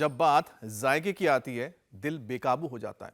जब बात जायके की आती है, दिल बेकाबू हो जाता है।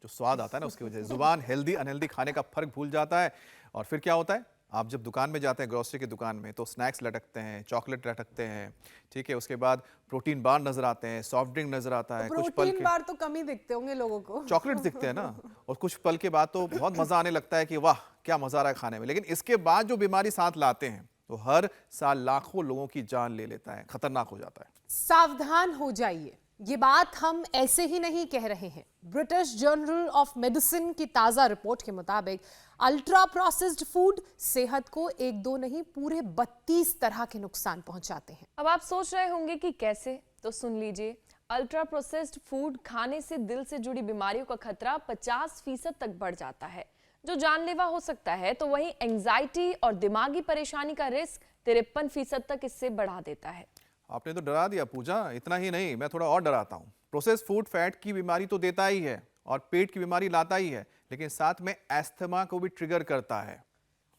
जो स्वाद आता है ना, उसकी वजह से जुबान हेल्दी अनहेल्दी खाने का फर्क भूल जाता है। और फिर क्या होता है, आप जब दुकान में जाते हैं, ग्रोसरी की दुकान में, तो स्नैक्स लटकते हैं, चॉकलेट लटकते हैं, ठीक है। उसके बाद प्रोटीन बार नजर आते हैं, सॉफ्ट ड्रिंक नजर आता है, कुछ पल प्रोटीन के बार तो कम ही दिखते होंगे लोगों को। चॉकलेट्स दिखते हैं ना। और कुछ पल के बाद तो बहुत मजा आने लगता है कि वाह क्या मजा आ रहा है खाने में। लेकिन इसके बाद जो बीमारी साथ लाते हैं, तो हर साल लाखों लोगों की जान ले लेता है, खतरनाक हो जाता है। सावधान हो जाइए, ये बात हम ऐसे ही नहीं कह रहे हैं। ब्रिटिश जर्नल ऑफ मेडिसिन की ताजा रिपोर्ट के मुताबिक अल्ट्रा प्रोसेस्ड फूड सेहत को एक दो नहीं पूरे 32 तरह के नुकसान पहुंचाते हैं। अब आप सोच रहे होंगे कि कैसे, तो सुन लीजिए। अल्ट्रा प्रोसेस्ड फूड खाने से दिल से जुड़ी बीमारियों का खतरा 50% तक बढ़ जाता है, जो जानलेवा हो सकता है। तो वहीं एंजाइटी और दिमागी परेशानी का रिस्क 53% तक इससे बढ़ा देता है। आपने तो डरा दिया पूजा। इतना ही नहीं, मैं थोड़ा और डराता हूँ। प्रोसेस फूड फैट की बीमारी तो देता ही है और पेट की बीमारी लाता ही है, लेकिन साथ में एस्थमा को भी ट्रिगर करता है।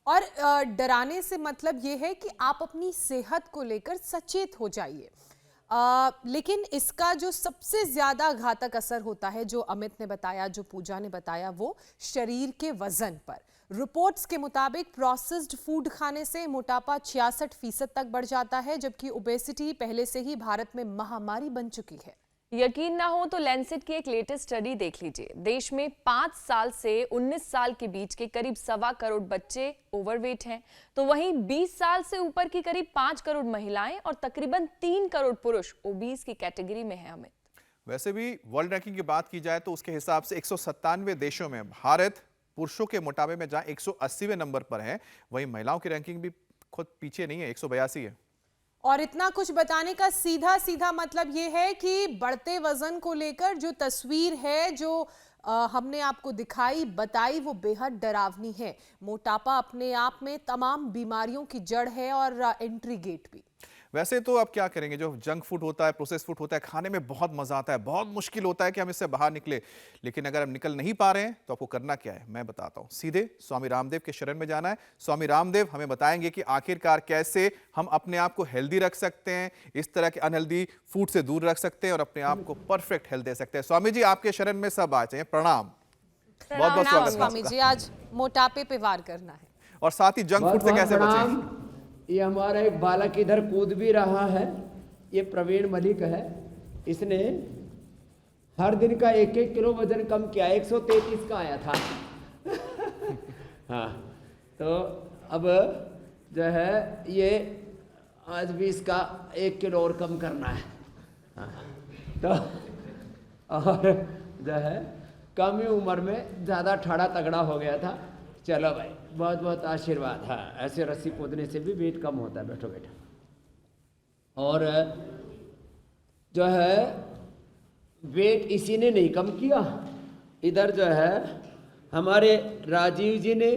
और डराने से मतलब ये है कि आप अपनी सेहत को लेकर सचेत हो जाइए। लेकिन इसका जो सबसे ज्यादा घातक असर होता है, जो अमित ने बताया, जो पूजा ने बताया, वो शरीर के वजन पर। रिपोर्ट्स के मुताबिक प्रोसेस्ड फूड खाने से मोटापा 66% तक बढ़ जाता है, जबकि ओबेसिटी पहले से ही भारत में महामारी बन चुकी है। यकीन ना हो तो लैंसेट की एक लेटेस्ट स्टडी देख लीजिए। देश में 5 साल से 19 साल के बीच के करीब 1.25 करोड़ बच्चे ओवरवेट हैं, तो वहीं 20 साल से ऊपर की करीब 5 करोड़ महिलाएं और तकरीबन 3 करोड़ पुरुष ओबीस की कैटेगरी में हैं। अमित, वैसे भी वर्ल्ड रैंकिंग की बात की जाए तो उसके हिसाब से 197 देशों में भारत पुरुषों के मोटापे में जहां 180वें नंबर पर है, वहीं महिलाओं की रैंकिंग भी खुद पीछे नहीं है, 182 है। और इतना कुछ बताने का सीधा सीधा मतलब ये है कि बढ़ते वजन को लेकर जो तस्वीर है, जो हमने आपको दिखाई बताई, वो बेहद डरावनी है। मोटापा अपने आप में तमाम बीमारियों की जड़ है और एंट्री गेट भी। वैसे तो अब क्या करेंगे, जो जंक फूड होता है, प्रोसेस फूड होता है, खाने में बहुत मजा आता है, बहुत मुश्किल होता है कि हम इससे बाहर निकले। लेकिन अगर हम निकल नहीं पा रहे हैं तो आपको करना क्या है, मैं बताता हूं। सीधे स्वामी रामदेव के शरण में जाना है। स्वामी रामदेव हमें बताएंगे कि आखिरकार कैसे हम अपने आप को हेल्दी रख सकते हैं, इस तरह के अनहेल्दी फूड से दूर रख सकते हैं और अपने आप को परफेक्ट हेल्थ दे सकते हैं। स्वामी जी, आपके शरण में सब आ जाए। प्रणाम। बहुत बहुत स्वागत है स्वामी जी, आज मोटापे पे वार करना है और साथ ही जंक फूड से कैसे बचें। ये हमारा एक बालक इधर कूद भी रहा है, ये प्रवीण मलिक है। इसने हर दिन का 1-1 किलो वजन कम किया, 133 का आया था। हाँ, तो अब जो है ये आज भी इसका 1 किलो और कम करना है। हाँ, तो और जो है कम ही उम्र में ज़्यादा ठाड़ा तगड़ा हो गया था। चलो भाई, बहुत बहुत आशीर्वाद। हाँ, ऐसे रस्सी कूदने से भी वेट कम होता है। बैठो बेटा। और जो है वेट इसी ने नहीं कम किया, इधर जो है हमारे राजीव जी ने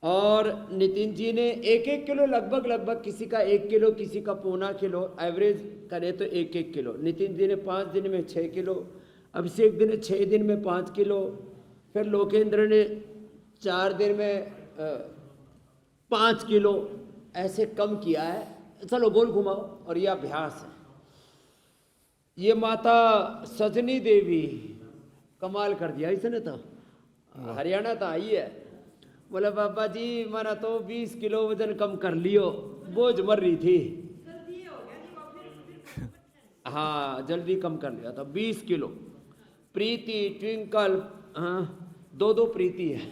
और नितिन जी ने 1-1 किलो लगभग किसी का 1 किलो, किसी का 1.25 किलो, एवरेज करे तो 1-1 किलो। नितिन जी ने 5 दिन में 6 किलो, अभिषेक जी ने 6 दिन में 5 किलो, फिर लोकेंद्र ने 4 दिन में 5 किलो ऐसे कम किया है। चलो गोल घुमाओ। और ये अभ्यास है। ये माता सजनी देवी कमाल कर दिया इसने, तो हरियाणा तो आई है। बोले बाबा जी मारा तो 20 किलो वजन कम कर लियो, बोझ मर रही थी। हाँ, जल्दी कम कर लिया था 20 किलो। प्रीति, ट्विंकल, हाँ 2-2 प्रीति है।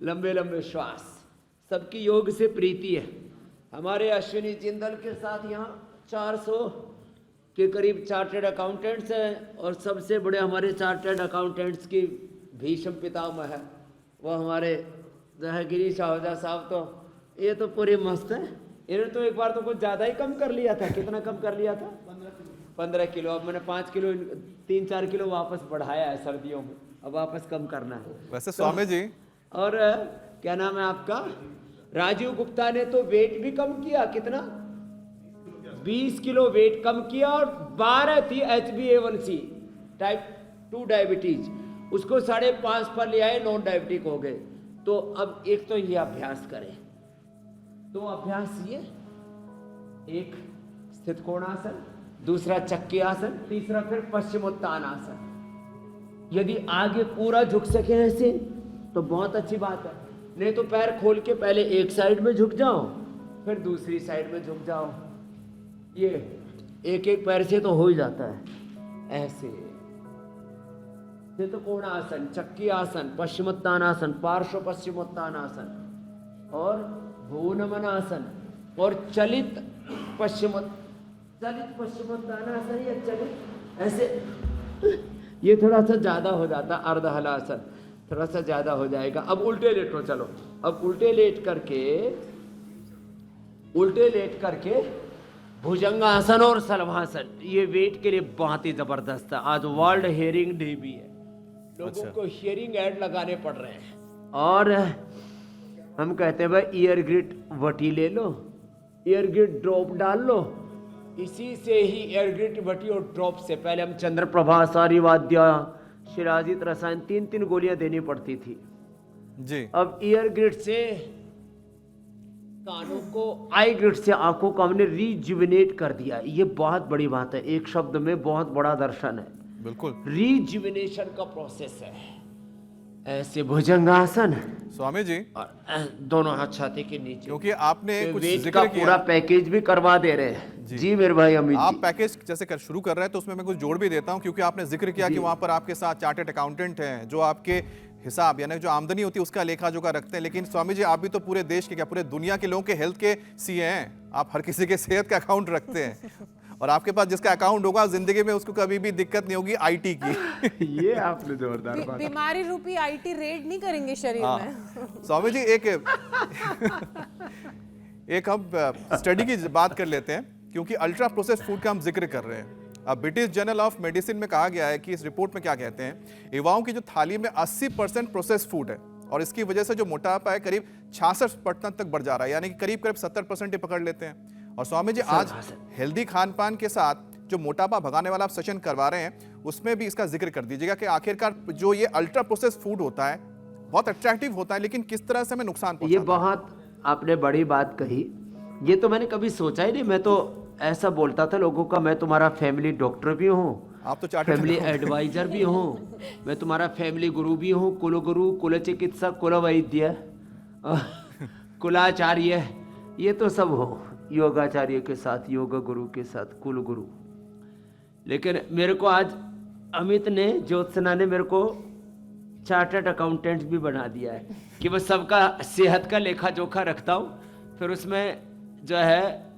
लंबे लंबे श्वास, सबकी योग से प्रीति है। हमारे अश्विनी जिंदल के साथ यहाँ 400 के करीब चार्टर्ड अकाउंटेंट्स हैं, और सबसे बड़े हमारे चार्टर्ड अकाउंटेंट्स की भीष्म पितामह है वो हमारे गिरीश आहूजा साहब। तो ये तो पूरे मस्त है। इन्होंने तो एक बार तो कुछ ज़्यादा ही कम कर लिया था। कितना कम कर लिया था? 15 किलो। अब मैंने 5 किलो, 3-4 किलो वापस बढ़ाया है सर्दियों में, अब वापस कम करना है। वैसे स्वामी जी, और क्या नाम है आपका? राजीव गुप्ता ने तो वेट भी कम किया। कितना? 20 किलो वेट कम किया, और 12 थी HbA1c, टाइप 2 डायबिटीज, उसको 5.5 पर ले आए, नॉन डायबिटिक हो गए। तो अब एक तो ये अभ्यास करें, 2 अभ्यास ये, एक स्थित कोणासन, दूसरा चक्की आसन, तीसरा फिर पश्चिमोत्तान आसन। यदि आगे पूरा झुक सके ऐसे तो बहुत अच्छी बात है, नहीं तो पैर खोल के पहले एक साइड में झुक जाओ, फिर दूसरी साइड में झुक जाओ। ये एक एक पैर से तो हो ही जाता है ऐसे। तो कोण आसन, चक्की आसन, पश्चिमोत्तान आसन, पार्श्व पश्चिमोत्तान आसन और भूनमन आसन और चलित पश्चिमोत्तान आसन या चलित ऐसे। ये थोड़ा सा ज्यादा हो जाता, अर्ध हलासन थोड़ा सा ज्यादा हो जाएगा। अब उल्टे लेटो, चलो अब उल्टे लेट करके भुजंगासन और सलभासन, ये वेट के लिए बहुत ही जबरदस्त है। आज वर्ल्ड हियरिंग डे भी है, लोगों को हियरिंग एड लगाने पड़ रहे हैं और हम कहते हैं भाई ईयर ग्रिड वटी ले लो, ईयर ग्रिड ड्रॉप डाल लो। इसी से ही ईयर ग्रिड वटी और ड्रॉप से पहले हम चंद्रप्रभा, सारीवाद्य, शिराजित रसायन 3-3 गोलियां देनी पड़ती थी जी। अब ईयर ग्रिड से कानों को, आई ग्रिड से आंखों को हमने रीजुविनेट कर दिया। ये बहुत बड़ी बात है, एक शब्द में बहुत बड़ा दर्शन है। बिल्कुल, रीजुविनेशन का प्रोसेस है। ऐसे भुजंगासन स्वामी जी, और दोनों हाथ छाती के नीचे, क्योंकि आपने तो कुछ वेट जिक्र का किया, पूरा पैकेज भी करवा दे रहे हैं जी मेरे भाई अमित आप जी। पैकेज जैसे शुरू कर रहे हैं तो उसमें मैं कुछ जोड़ भी देता हूं, क्योंकि आपने जिक्र किया कि वहां पर आपके साथ चार्टर्ड अकाउंटेंट हैं जो आपके हिसाब यानी जो आमदनी होती है उसका लेखा जोखा रखते हैं। लेकिन स्वामी जी, आप भी तो पूरे देश के, क्या पूरे दुनिया के लोगों के हेल्थ के सीए हैं। आप हर किसी के सेहत का अकाउंट रखते हैं और आपके पास जिसका अकाउंट होगा जिंदगी में उसको कभी भी दिक्कत नहीं होगी आईटी की। ये आपने जोरदार बात। बीमारी रूपी आईटी रेड नहीं करेंगे शरीर में। स्वामी जी, एक हम स्टडी की बात कर लेते हैं, क्योंकि अल्ट्रा प्रोसेस्ड फूड का हम जिक्र कर रहे हैं। अब ब्रिटिश जर्नल ऑफ मेडिसिन में कहा गया है कि इस रिपोर्ट में क्या कहते हैं, युवाओं की जो थाली में 80% प्रोसेस्ड फूड है और इसकी वजह से जो मोटापा है करीब 66% तक बढ़ जा रहा है, यानी कि करीब 70% ही पकड़ लेते हैं। और स्वामी जी, आज हेल्दी खान पान के साथ जो मोटापा भगाने वाला आप सेशन करवा रहे हैं उसमें भी इसका जिक्र कर दीजिएगा कि आखिरकार जो ये अल्ट्रा प्रोसेस्ड फूड होता है बहुत अट्रैक्टिव होता है, लेकिन किस तरह से हमें नुकसान पहुंचाता है। ये बहुत आपने बड़ी बात कही, ये तो मैंने कभी सोचा ही नहीं। मैं तो ऐसा बोलता था लोगों का, मैं तुम्हारा फैमिली डॉक्टर भी हूँ, आप तो चार्टर्ड फैमिली एडवाइजर भी हूँ, मैं तुम्हारा फैमिली गुरु भी हूँ, कुल गुरु, कुल चिकित्सक, कुल वैद्य, कुलाचार्य, ये तो सब हो, योगाचार्य के साथ, योग गुरु के साथ कुल गुरु। लेकिन मेरे को आज अमित ने, ज्योत्सना ने मेरे को चार्टर्ड अकाउंटेंट भी बना दिया है कि मैं सबका सेहत का लेखा जोखा रखता हूँ। फिर उसमें जो है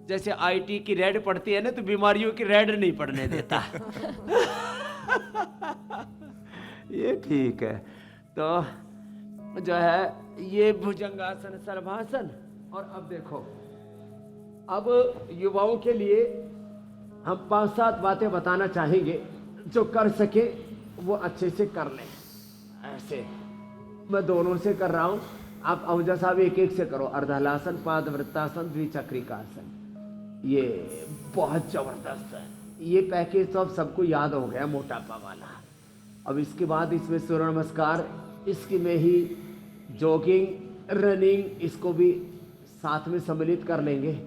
जैसे आईटी की रेड पड़ती है ना, तो बीमारियों की रेड नहीं पड़ने देता। ये ठीक है। तो जो है ये भुजंगासन, सर्वासन। और अब देखो, अब युवाओं के लिए हम 5-7 बातें बताना चाहेंगे जो कर सके वो अच्छे से कर लें। ऐसे मैं दोनों से कर रहा हूँ, आप अहुजा साहब एक एक से करो। अर्धहलासन, पादवृत्तासन, द्विचक्रिकासन, ये बहुत जबरदस्त है। ये पैकेज तो अब सबको याद हो गया, मोटापा वाला। अब इसके बाद इसमें सूर्य नमस्कार, इसकी में ही जॉगिंग, रनिंग, इसको भी साथ में सम्मिलित कर लेंगे।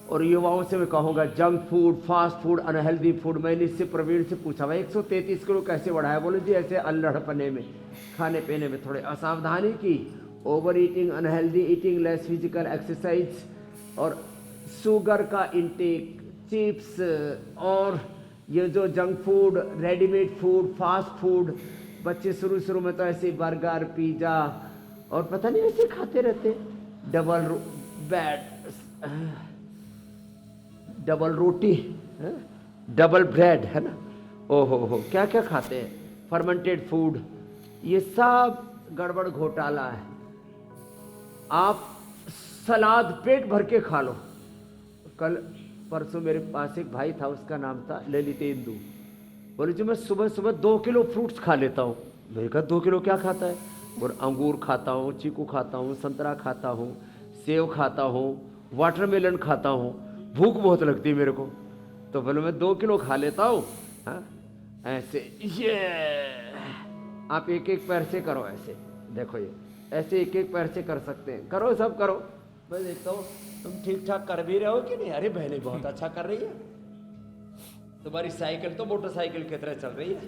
और युवाओं से मैं कहूँगा, junk food, fast food, unhealthy food, मैंने इससे प्रवीण से पूछा भाई 133 किलो कैसे बढ़ाया? बोले जी ऐसे अल्लड़पने में, खाने पीने में थोड़े असावधानी की, over eating, unhealthy eating, less physical exercise और शुगर का इंटेक, चिप्स और ये जो junk food, readymade food, fast food, बच्चे शुरू में तो ऐसे बर्गर, पिज़्ज़ा और पता नहीं ऐसे खाते रहते, डबल रोटी, डबल ब्रेड, है ना, ओहो क्या क्या खाते हैं, फर्मेंटेड फूड, ये सब गड़बड़ घोटाला है। आप सलाद पेट भर के खा लो। कल परसों मेरे पास एक भाई था, उसका नाम था ललितेंदु। बोले जी मैं सुबह 2 किलो फ्रूट्स खा लेता हूँ। मैंने कहा 2 किलो क्या खाता है? और अंगूर खाता हूँ, चीकू खाता हूँ, संतरा खाता हूँ, सेब खाता हूँ, वाटरमेलन खाता हूँ, भूख बहुत लगती है मेरे को। तो बोले मैं 2 किलो खा लेता हूँ। हाँ ऐसे, ये आप एक एक पैर से करो ऐसे, देखो ये ऐसे एक एक पैर से कर सकते हैं। करो, सब करो। मैं देखता हूँ तुम ठीक ठाक कर भी रहे हो कि नहीं? अरे बहने बहुत अच्छा कर रही है। तुम्हारी साइकिल तो मोटरसाइकिल की तरह चल रही है,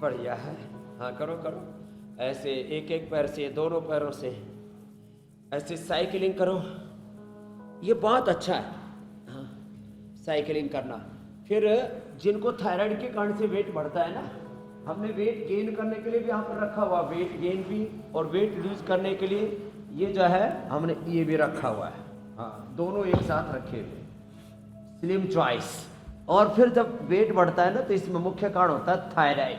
बढ़िया है। हाँ करो करो, ऐसे एक एक पैर से, दोनों पैरों से ऐसे साइकिलिंग करो, ये बहुत अच्छा है। हाँ साइकिलिंग करना। फिर जिनको थायराइड के कारण से वेट बढ़ता है ना, हमने वेट गेन करने के लिए भी यहाँ पर रखा हुआ, वेट गेन भी और वेट लूज करने के लिए ये जो है हमने ये भी रखा हुआ है। हाँ दोनों एक साथ रखे हुए, स्लिम चॉइस। और फिर जब वेट बढ़ता है ना तो इसमें मुख्य कारण होता है थायराइड।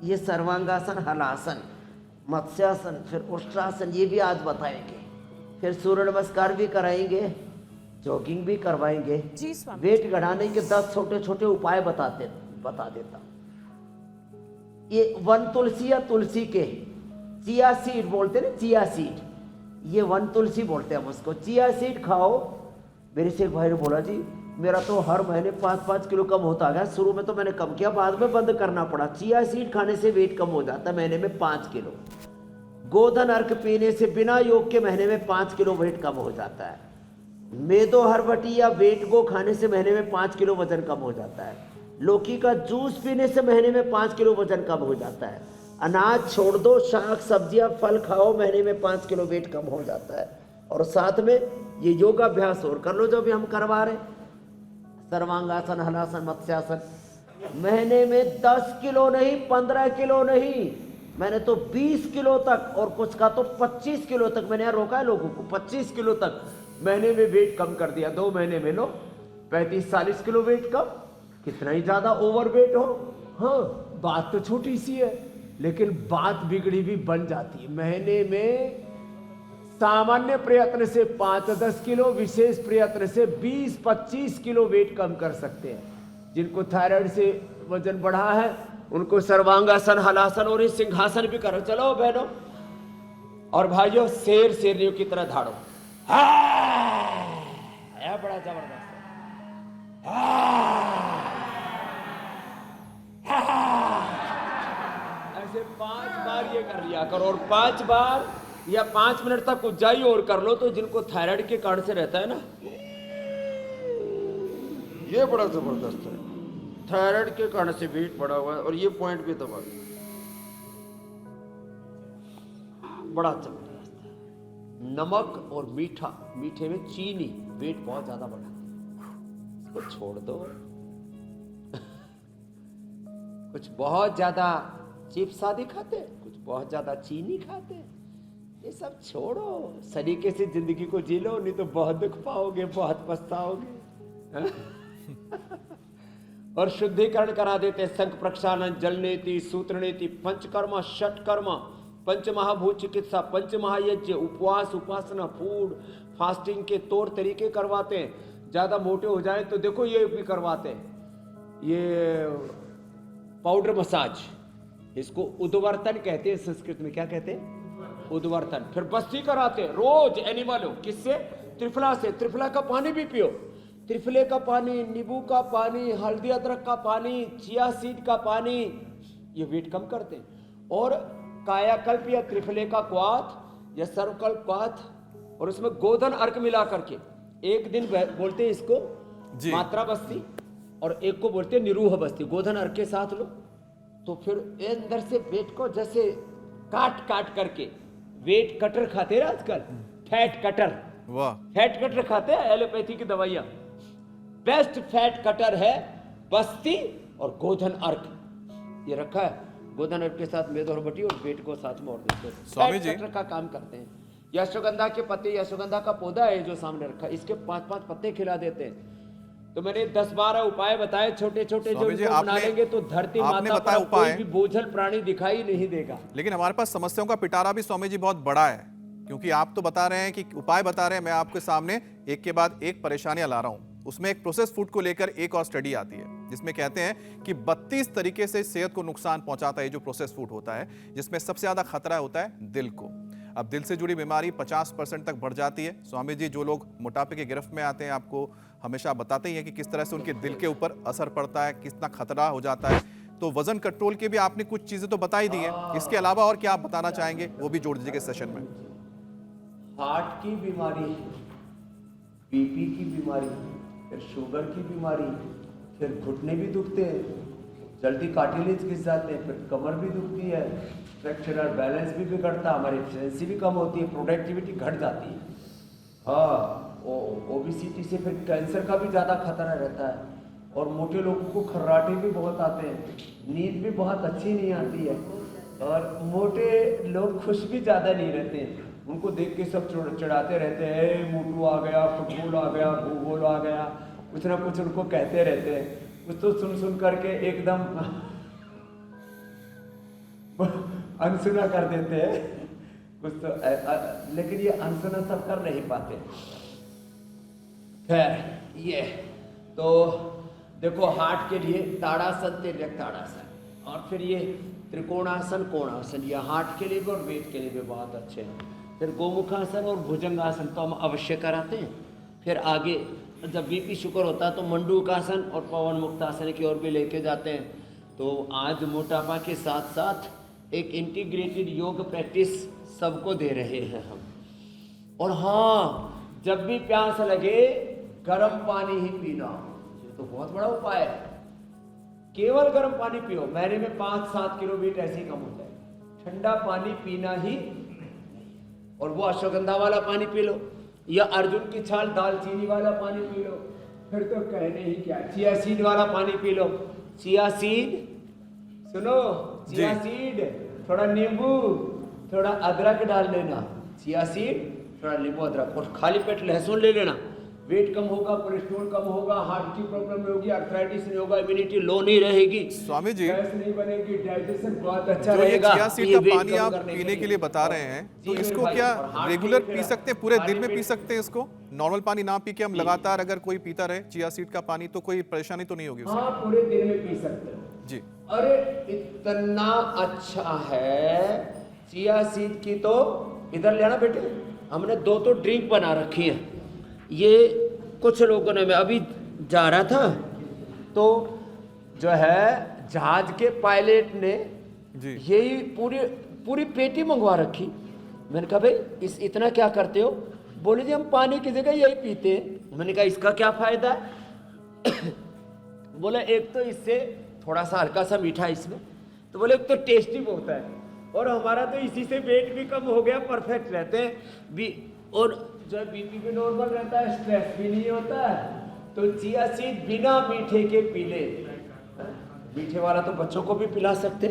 ये सर्वांगासन, हलासन, मत्स्यासन, फिर उष्ट्रासन, ये भी आज बताएंगे। फिर सूर्य नमस्कार भी कराएंगे, जॉगिंग भी करवाएंगे। जी स्वामी। वेट घटाने के 10 छोटे छोटे उपाय बता देता। ये वन तुलसी या तुलसी के चिया सीड बोलते ना, चिया सीड, ये वन तुलसी बोलते हैं हम उसको। चिया सीड खाओ। मेरे से एक भाई ने बोला जी मेरा तो हर महीने 5-5 किलो कम होता गया। शुरू में तो मैंने कम किया, बाद में बंद करना पड़ा। चिया सीड खाने से वेट कम हो जाता है महीने में 5 किलो। गोधन अर्क पीने से बिना योग के महीने में 5 किलो वेट कम हो जाता है। मेदो हरबटी या वेट गो खाने से महीने में 5 किलो वजन कम हो जाता है। लौकी का जूस पीने से महीने में 5 किलो वजन कम हो जाता है। अनाज छोड़ दो, शाक सब्जियां फल खाओ, महीने में 5 किलो वेट कम हो जाता है। और साथ में ये योगाभ्यास और कर लो जो भी हम करवा रहे, सर्वांगासन, हलासन, मत्स्यासन। महीने में 10 किलो नहीं, 15 किलो नहीं, मैंने तो 20 किलो तक, और कुछ का तो 25 किलो तक मैंने यहाँ रोका है लोगों को। 25 किलो तक महीने में वेट कम कर दिया। 2 महीने में लो 35-40 किलो वेट कम। कितना ही ज्यादा ओवर वेट हो। हाँ बात तो छोटी सी है, लेकिन बात बिगड़ी भी बन जाती है। महीने में सामान्य प्रयत्न से 5-10 किलो, विशेष प्रयत्न से 20-25 किलो वेट कम कर सकते हैं। जिनको थायराइड से वजन बढ़ा है उनको सर्वांगासन, हलासन और ये सिंहासन भी करो। चलो बहनों और भाइयों, शेर शेरनियों की तरह धाड़ो। आया बड़ा जबरदस्त। ऐसे 5 बार ये कर लिया करो, और 5 बार या 5 मिनट तक ऊंचाई और कर लो। तो जिनको थायराइड के कारण से रहता है ना, ये बड़ा जबरदस्त है। थायराइड के कारण से वेट बढ़ा हुआ है और ये पॉइंट भी दबा, बड़ा जबरदस्त है। नमक और मीठा, मीठे में चीनी वेट बहुत ज्यादा बढ़ाती है, इसको छोड़ दो। कुछ बहुत ज्यादा चिप्स आदि खाते, कुछ बहुत ज्यादा चीनी खाते, ये सब छोड़ो। सलीके से जिंदगी को जी लो, नहीं तो बहुत दुख पाओगे, बहुत पछताओगे। और शुद्धिकरण करा देते, संख प्रक्षालन, जलनेति, सूत्रनेति, पंचकर्म, षटकर्म, पंचमहाभूत चिकित्सा, पंचमहायज्ञ, उपवास, उपासना, फूड फास्टिंग के तौर तरीके करवाते हैं। ज्यादा मोटे हो जाए तो देखो ये भी करवाते हैं, ये पाउडर मसाज, इसको उद्वर्तन कहते हैं। संस्कृत में क्या कहते हैं? उद्वर्तन। फिर बस्ती कराते हैं रोज एनिमल हो, किससे? त्रिफला से। त्रिफला का पानी भी पियो, त्रिफले का पानी, नींबू का पानी, हल्दी अदरक का पानी, चिया सीड का पानी, ये वेट कम करते हैं। और कायाकल्प या त्रिफले का क्वाथ या सर्वकल्प क्वाथ, और उसमें गोधन अर्क मिला करके एक दिन बोलते हैं इसको मात्रा बस्ती, और एक को बोलते हैं निरूह बस्ती। गोधन अर्क के साथ लो तो फिर अंदर से वेट को जैसे काट काट करके, वेट कटर खाते हैं आजकल, फैट कटर। वाह, फैट कटर खाते हैं, एलोपैथी की दवाइयां। बेस्ट फैट कटर है बस्ती और गोधन अर्क, ये रखा है। गोधन अर्क के साथ मेदो हरबटी और वेट को साथ में और देते हैं। स्वामी जी, फैट कटर का काम करते हैं। यशोगंधा के पत्ते, यशोगंधा का पौधा है जो सामने रखा है, इसके 5-5 पत्ते खिला देते हैं। तो मैंने 10-12 उपाय बताए छोटे छोटे, जो इनको अपना लेंगे तो धरती माता पर कोई भी बोझल प्राणी दिखाई नहीं देगा। लेकिन हमारे पास समस्याओं का पिटारा भी स्वामी जी बहुत बड़ा है, क्योंकि आप तो बता रहे हैं कि उपाय बता रहे हैं, मैं आपके सामने एक के बाद एक परेशानियां ला रहा हूं। उसमें एक प्रोसेस फूड को लेकर एक और स्टडी आती है जिसमें कहते हैं कि 32 तरीके से सेहत को नुकसान पहुंचाता है जो प्रोसेस फूड होता है, जिसमें सबसे ज्यादा खतरा होता है दिल को। अब दिल से जुड़ी बीमारी 50% तक बढ़ जाती है। स्वामी जी, जो लोग मोटापे की गिरफ्त में आते हैं, आपको हमेशा बताते ही हैं कि किस तरह से उनके दिल के ऊपर असर पड़ता है, कितना खतरा हो जाता है। तो वजन कंट्रोल के भी आपने कुछ चीजें तो बता ही दी हैं, इसके अलावा और क्या आप बताना चाहेंगे वो भी जोड़ दीजिए सेशन में। हार्ट की बीमारी, बीपी की बीमारी, फिर शुगर की बीमारी, फिर घुटने भी दुखते हैं, जल्दी कार्टिलेज घिस जाते हैं, फिर कमर भी दुखती है, फ्रैक्चरल बैलेंस भी बिगड़ता है, हमारी एफिशिएंसी भी कम होती है, प्रोडक्टिविटी घट जाती है। हाँ, ओबेसिटी से फिर कैंसर का भी ज़्यादा खतरा रहता है, और मोटे लोगों को खर्राटे भी बहुत आते हैं, नींद भी बहुत अच्छी नहीं आती है, और मोटे लोग खुश भी ज़्यादा नहीं रहते हैं। उनको देख के सब चिढ़ाते रहते हैं, मोटू आ गया, फुटबॉल आ गया, भूगोल आ गया, कुछ ना कुछ उनको कहते रहते हैं। कुछ तो सुन करके एकदम अनसुना कर देते हैं कुछ तो, लेकिन ये अनसुना सब कर नहीं पाते। खैर, ये तो देखो हार्ट के लिए ताड़ासन, तिर्यक ताड़ासन, और फिर ये त्रिकोणासन, कोणासन, ये हार्ट के लिए भी और वेट के लिए भी बहुत अच्छे हैं। फिर गोमुखासन और भुजंगासन तो हम अवश्य कराते हैं। फिर आगे जब बीपी शुगर होता है तो मंडूकासन और पवन मुक्तासन की ओर भी लेके जाते हैं। तो आज मोटापा के साथ साथ एक इंटीग्रेटेड योग प्रैक्टिस सबको दे रहे हैं हम। और हाँ, जब भी प्यास लगे गर्म पानी ही पीना, ये तो बहुत बड़ा उपाय है। केवल गर्म पानी पियो, महीने में 5-7 किलो वेट ऐसे ही कम हो जाए। ठंडा पानी पीना ही, और वो अश्वगंधा वाला पानी पी लो, या अर्जुन की छाल दालचीनी वाला पानी पी लो, फिर तो कहने ही क्या, चिया सीड वाला पानी पी लो। चिया सीड, सुनो, चिया सीड, थोड़ा नींबू, थोड़ा अदरक डाल लेना, चिया सीड, थोड़ा नींबू अदरक, और खाली पेट लहसुन ले लेना। वेट कम होगा, कोलेस्ट्रॉल कम होगा, हार्ट की प्रॉब्लम नहीं होगी, अर्थराइटिस नहीं होगा, इम्यूनिटी लो नहीं रहेगी, स्वामी जी, गैस नहीं बनेगी, डाइजेशन बहुत अच्छा जो ये रहेगा। चिया सीड का पानी आप पीने के लिए बता रहे हैं, तो इसको क्या रेगुलर पी सकते हैं, पूरे दिन में पी सकते हैं इसको? नॉर्मल पानी ना पी के हम लगातार अगर कोई पीता रहे चिया सीड का पानी, तो कोई परेशानी तो नहीं होगी उससे? हाँ, पूरे दिन में पी सकते हैं जी। अरे इतना अच्छा है चिया सीड की, तो इधर लेना बेटे, हमने 2 तो ड्रिंक बना रखी है। ये कुछ लोगों ने, मैं अभी जा रहा था तो जो है जहाज के पायलट ने जी। यही पूरी पेटी मंगवा रखी। मैंने कहा भाई इतना क्या करते हो? बोले जी हम पानी की जगह यही पीते हैं। मैंने कहा इसका क्या फायदा है? बोले एक तो इससे थोड़ा सा हल्का सा मीठा इसमें, तो बोले एक तो टेस्टी बहुत है, और हमारा तो इसी से वेट भी कम हो गया, परफेक्ट रहते हैं भी, और जो बीपी भी नॉर्मल रहता है, स्ट्रेस भी नहीं होता है। तो चिया सीड बिना मीठे के पी ले। मीठे वाला तो बच्चों को भी पिला सकते।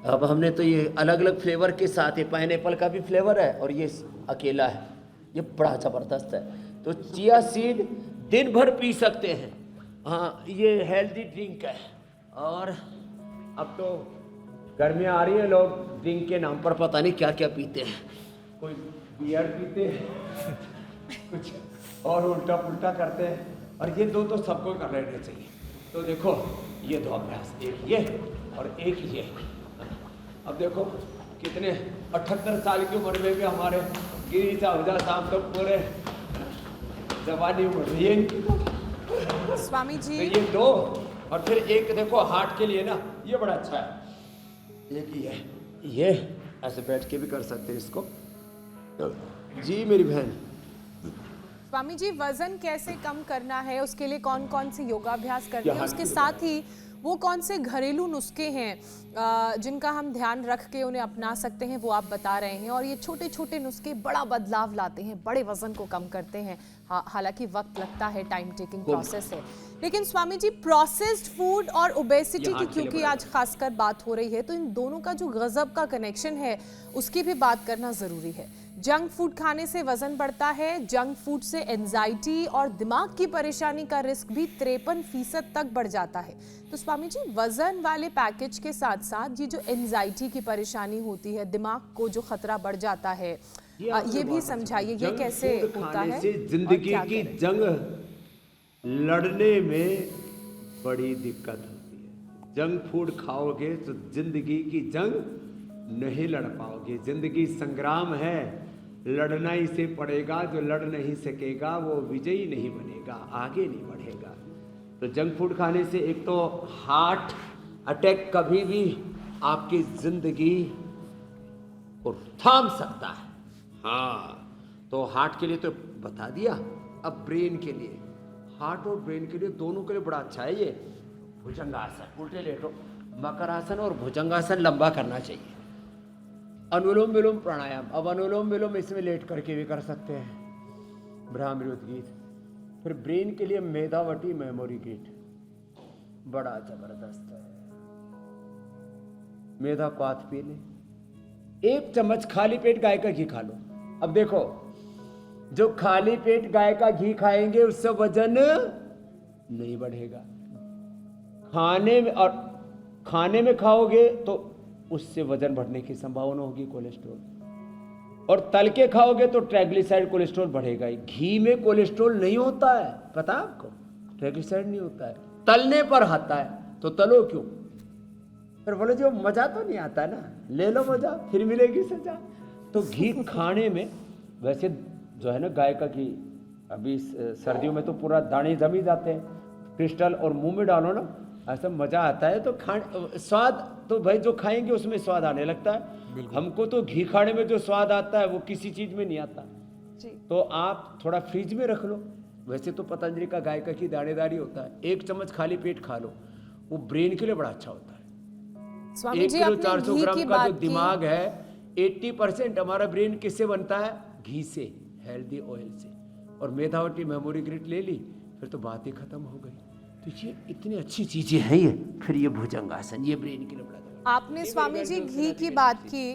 अब हमने तो ये अलग अलग फ्लेवर के साथ, ये पाइनएप्पल का भी फ्लेवर है और ये अकेला है, ये बड़ा ज़बरदस्त है। तो चिया सीड दिन भर पी सकते हैं। हाँ, ये हेल्दी ड्रिंक है। और अब तो गर्मियाँ आ रही हैं, लोग ड्रिंक के नाम पर पता नहीं क्या क्या पीते हैं। कोई बियर पीते हैं, कुछ और उल्टा पुल्टा करते हैं, और ये 2 तो सबको कर लेने चाहिए। तो देखो ये 2 अभ्यास, एक ये और एक ये। अब देखो कितने 78 साल की उम्र में भी हमारे गिरी साहब साहब तो पूरे जवानी उम्र रही है इनकी। स्वामी तो जी, ये 2, और फिर एक देखो हार्ट के लिए ना, ये बड़ा अच्छा है। एक ये ऐसे बैठ के भी कर सकते हैं इसको। जी मेरी बहन, स्वामी जी, वजन कैसे कम करना है, उसके लिए कौन कौन से योगाभ्यास करने हैं, यहाँ उसके की साथ ही वो कौन से घरेलू नुस्खे हैं जिनका हम ध्यान रख के उन्हें अपना सकते हैं, वो आप बता रहे हैं। और ये छोटे छोटे नुस्खे बड़ा बदलाव लाते हैं, बड़े वजन को कम करते हैं। हालांकि वक्त लगता है, टाइम टेकिंग प्रोसेस है। लेकिन स्वामी जी, प्रोसेस्ड फूड और ओबेसिटी की क्योंकि आज खासकर बात हो रही है, तो इन दोनों का जो गजब का कनेक्शन है उसकी भी बात करना जरूरी है। जंक फूड खाने से वजन बढ़ता है, जंक फूड से एंजाइटी और दिमाग की परेशानी का रिस्क भी 53% तक बढ़ जाता है। तो स्वामी जी, वजन वाले पैकेज के साथ साथ ये जो एंजाइटी की परेशानी होती है, दिमाग को जो खतरा बढ़ जाता है, ये भी समझाइए, ये कैसे होता है? जिंदगी की जंग लड़ने में बड़ी दिक्कत होती है। जंक फूड खाओगे तो जिंदगी की जंग नहीं लड़ पाओगे। जिंदगी संग्राम है, लड़ना ही से पड़ेगा। जो लड़ नहीं सकेगा वो विजयी नहीं बनेगा, आगे नहीं बढ़ेगा। तो जंक फूड खाने से एक तो हार्ट अटैक कभी भी आपकी जिंदगी को थाम सकता है। हाँ, तो हार्ट के लिए तो बता दिया। अब ब्रेन के लिए, हार्ट और ब्रेन के लिए दोनों के लिए बड़ा अच्छा है ये। भुजंगासन, उल्टे लेटो। मकरासन और भुजंगासन लंबा करना चाहिए। अनुलोम विलोम प्राणायाम, अब अनुलोम विलोम इसमें लेट करके भी कर सकते हैं, भ्रामरी उद्गीत। फिर ब्रेन के लिए मेधावटी मेमोरी किट बड़ा जबरदस्त है। मेधा पात पी ले, 1 चम्मच खाली पेट गाय का घी खा लो। अब देखो, जो खाली पेट गाय का घी खाएंगे उससे वजन नहीं बढ़ेगा। खाने में खाओगे तो उससे वजन बढ़ने की संभावना होगी, कोलेस्ट्रॉल। और तल के खाओगे तो ट्राइग्लिसराइड कोलेस्ट्रॉल बढ़ेगा ही। घी में कोलेस्ट्रॉल नहीं होता है, पता आपको? ट्राइग्लिसराइड नहीं होता है, तलने पर आता है। तो तलो क्यों? फिर बोले जो मजा तो नहीं आता है ना, ले लो मजा, फिर मिलेगी सजा। तो घी खाने में वैसे जो है ना, गाय का घी अभी सर्दियों में तो पूरा दाने जमी जाते हैं, क्रिस्टल, और मुंह में डालो ना ऐसा मजा आता है। तो स्वाद तो भाई जो खाएंगे उसमें स्वाद आने लगता है। हमको तो घी खाने में जो स्वाद आता है वो किसी चीज में नहीं आता जी। तो आप थोड़ा फ्रिज में रख लो। वैसे तो पतंजलि का गाय का घी दानेदारी होता है, 1 चम्मच खाली पेट खा लो, वो ब्रेन के लिए बड़ा अच्छा होता है। स्वामी 1 जी, किलो आपने 400 घी ग्राम की का जो बात की। दिमाग है, 80% हमारा ब्रेन किससे बनता है? घी से, हेल्दी ऑयल से। और मेधावटी मेमोरी ग्रिड ले ली, फिर तो बात ही खत्म हो गई। तो ये इतनी अच्छी चीजें हैं ये। फिर ये भुजंगासन, ये ब्रेन के लिए बड़ा जबरदस्त। आपने स्वामी जी घी की बात की,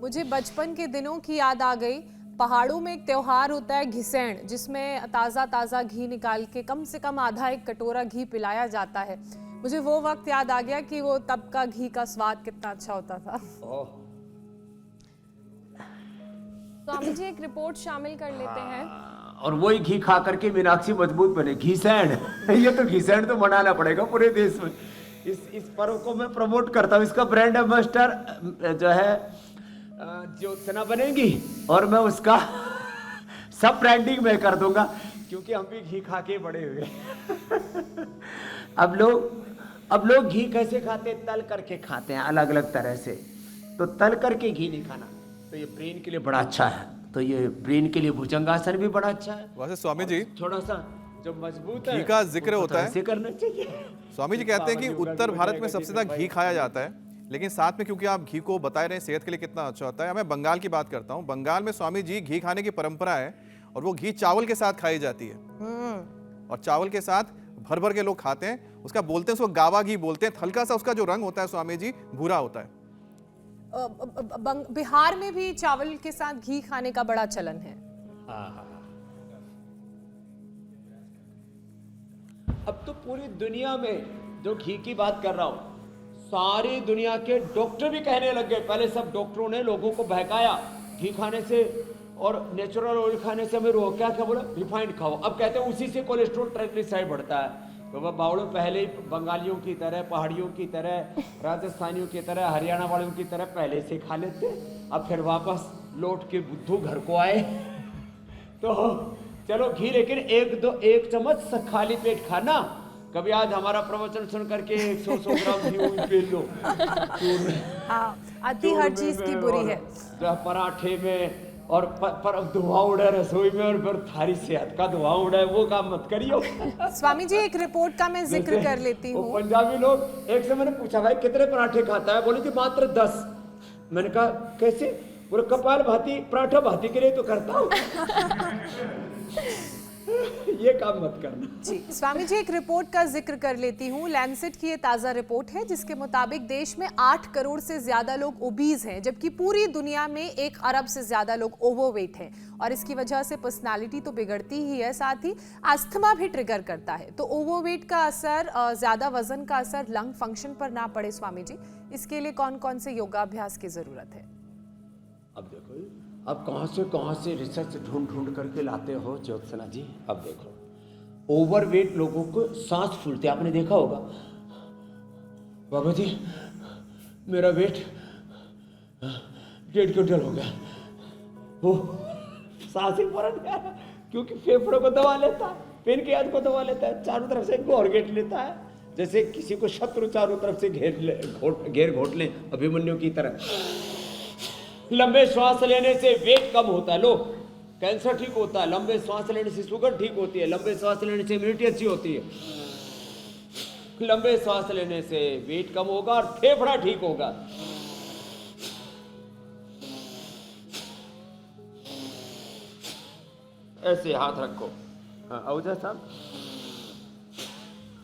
मुझे बचपन के दिनों की याद आ गई। पहाड़ों में एक त्योहार होता है घिसैण, जिसमें ताज़ा ताज़ा घी निकाल के कम से कम आधा 1 कटोरा घी पिलाया जाता है। मुझे वो वक्त याद आ गया कि वो तब का घी का स्वाद कितना अच्छा होता था। स्वामी जी, एक रिपोर्ट शामिल कर लेते हैं। और वही घी खा करके मीनाक्षी मजबूत बने। घीसैण ये तो घीसैण तो मनाना पड़ेगा पूरे देश में। इस पर्व को मैं प्रमोट करता हूँ। इसका ब्रांड एम्बेसडर जो है ज्योत्सना बनेगी, और मैं उसका सब ब्रांडिंग मैं कर दूंगा, क्योंकि हम भी घी खा के बड़े हुए। अब लोग घी कैसे खाते हैं? तल करके खाते हैं, अलग अलग तरह से। तो तल करके घी नहीं खाना, तो ये ब्रेन के लिए बड़ा अच्छा है। तो ये ब्रेन के लिए भुजंगासन भी बड़ा अच्छा है। वैसे स्वामी जी, थोड़ा सा जो मजबूत है घी का जिक्र होता है, ऐसे करना चाहिए। स्वामी जी कहते हैं कि उत्तर भारत में सबसे ज्यादा घी खाया जाता है, लेकिन साथ में क्योंकि आप घी को बता रहे हैं सेहत के लिए कितना अच्छा होता है, मैं बंगाल की बात करता हूँ। बंगाल में स्वामी जी घी खाने की परंपरा है, और वो घी चावल के साथ खाई जाती है, और चावल के साथ भर भर के लोग खाते हैं। उसका बोलते हैं, उसको गावा घी बोलते हैं। हल्का सा उसका जो रंग होता है स्वामी जी, भूरा होता है। बिहार में भी चावल के साथ घी खाने का बड़ा चलन है। अब तो पूरी दुनिया में जो घी की बात कर रहा हूं, सारी दुनिया के डॉक्टर भी कहने लग गए। पहले सब डॉक्टरों ने लोगों को बहकाया घी खाने से और नेचुरल ऑयल खाने से। हमें क्या क्या बोला? रिफाइंड खाओ। अब कहते हैं उसी से कोलेस्ट्रॉल, ट्राइग्लिसराइड बढ़ता है। तो वह बावड़ों पहले ही बंगालियों की तरह, पहाड़ियों की तरह, राजस्थानियों की तरह, हरियाणा वालों की तरह पहले से खा लेते। अब फिर वापस लौट के बुद्धू घर को आए। तो चलो घी, लेकिन 1 चम्मच खाली पेट खाना। कभी आज हमारा प्रवचन सुन करके 100 ग्राम घी पी लो। अति हर चीज की बुरी है। पराठे में और पर धुआं उड़ा रसोई में, और फिर थारी सेहत का धुआं उड़ा है, वो काम मत करियो। स्वामी जी, एक रिपोर्ट का मैं जिक्र कर लेती हूँ। पंजाबी लोग, एक से मैंने पूछा भाई कितने पराठे खाता है? बोले जी मात्र 10। मैंने कहा कैसे? बोले कपाल भाती, पराठा भाती के लिए तो करता हूँ। ये काम मत करना। जी स्वामी जी, एक रिपोर्ट का जिक्र कर लेती हूँ। लैंसेट की ये ताज़ा रिपोर्ट है, जिसके मुताबिक देश में 8 करोड़ से ज़्यादा लोग ओबीज हैं, जबकि पूरी दुनिया में 1 अरब से ज़्यादा लोग ओवरवेट हैं। और इसकी वजह से पर्सनालिटी तो बिगड़ती ही है, साथ ही अस्थमा भी ट्रिगर करता है। तो ओवरवेट का असर, ज़्यादा वजन का असर लंग फंक्शन पर ना पड़े स्वामी जी, इसके लिए कौन कौन से योगाभ्यास की ज़रूरत है? अब देखो, अब कहाँ से रिसर्च ढूंढ करके लाते हो ज्योत्सना जी। अब देखो, ओवरवेट लोगों को सांस फूलते आपने देखा होगा। बाबा जी मेरा वेट 1.5 क्विंटल हो गया, वो सांस ही फौरन गया, क्योंकि फेफड़ों को दबा लेता है, पेनक्रियाज को दबा लेता है, चारों तरफ से घेर लेता है, जैसे किसी को शत्रु चारों तरफ से घेर घोट ले, अभिमन्यु की तरह। लंबे श्वास लेने से वेट कम होता है, लो कैंसर ठीक होता है, लंबे श्वास लेने से शुगर ठीक होती है, लंबे श्वास लेने से इम्यूनिटी अच्छी होती है। लंबे सांस लेने से वेट कम होगा और फेफड़ा ठीक होगा। ऐसे हाथ रखो। हाँ, अवजा साहब